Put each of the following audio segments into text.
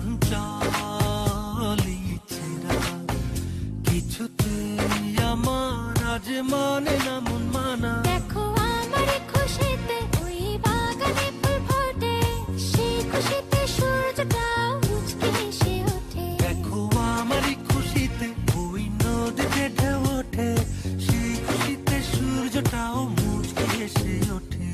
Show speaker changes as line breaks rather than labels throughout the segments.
চঞ্চল ইচ্ছেরা কিছুতে আমার আজ মানে না মন মানা।
দেখো আমার খুশিতে ওই বাগানে ফুল ফোটে, সেই খুশিতে সূর্যটা মুচকি হেসে ওঠে।
দেখো আমার খুশিতে ওই নদীতে ঢেউ ওঠে, সেই খুশিতে সূর্যটাও মুচকি হেসে ওঠে।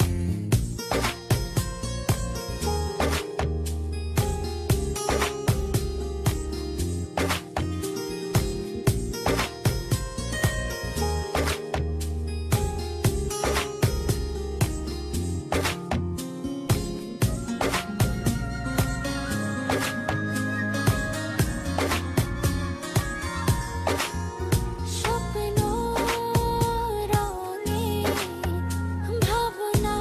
স্বপ্ন রঙে ভাবনা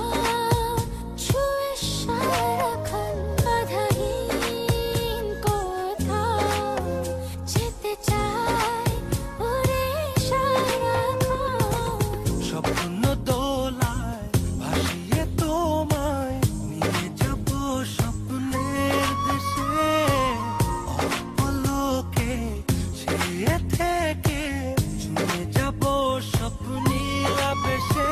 ছুঁয়ে সারাক্ষণ বাধাহীন কোথাও যেতে চাই ওরে সারাক্ষণ।
স্বপ্ন দোলায় ভাসিয়ে তোমায় নিয়ে যাব স্বপ্নের দেশে, অপলকে সে থেকে ছুঁয়ে যাব স্বপ্নীল আবেশে।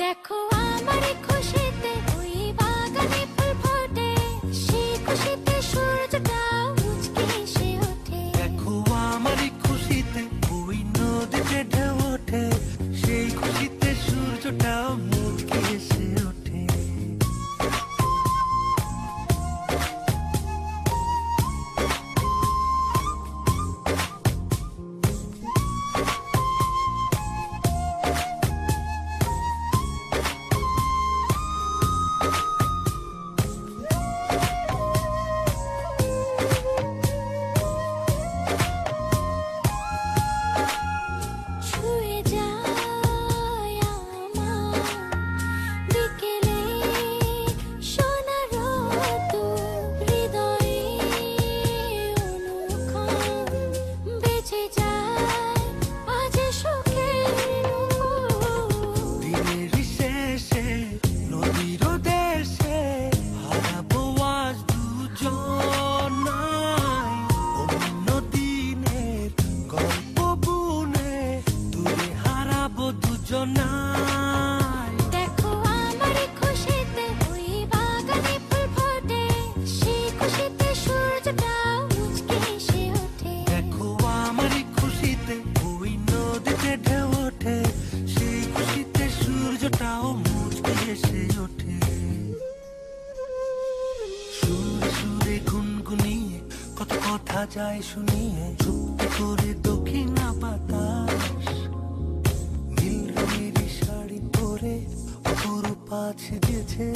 দেখো আমার খুশিতে ওই বাগানে ফুল ফোটে, সেই খুশিতে সূর্যটা মুচকি হেসে ওঠে।
দেখো আমার খুশিতে ওই নদীতে ঢেউ ওঠে, সেই খুশিতে সূর্যটাও মুচকি হেসে ওঠে।
ছুঁয়ে যায় আমার বিকেলে সোনার রোদ্দুর, হৃদয়ে অনুক্ষণ বেঁচে যায় আজ সুখের নূপুর।
দিনের শেষে নদীর দেশে হারাবো আজ দুজনাই, অন্য দিনের গল্প বুনে দূরে হারাবো দুজনাই।
দেখো আমার খুশিতে ওই বাগানে ফুল ফোটে, সেই খুশিতে সূর্যটা মুচকি হেসে ওঠে।
দেখো আমার খুশিতে ওই নদীতে ঢেউ ওঠে, সেই খুশিতে সূর্যটাও মুচকি হেসে ওঠে। সুরে সুরে গুনগুনিয়ে কত কথা যায় শুনিয়ে, চুপটি করে দক্ষিণা বাতাস নীল রঙের শাড়ি পরে অপরূপা সেজেছে।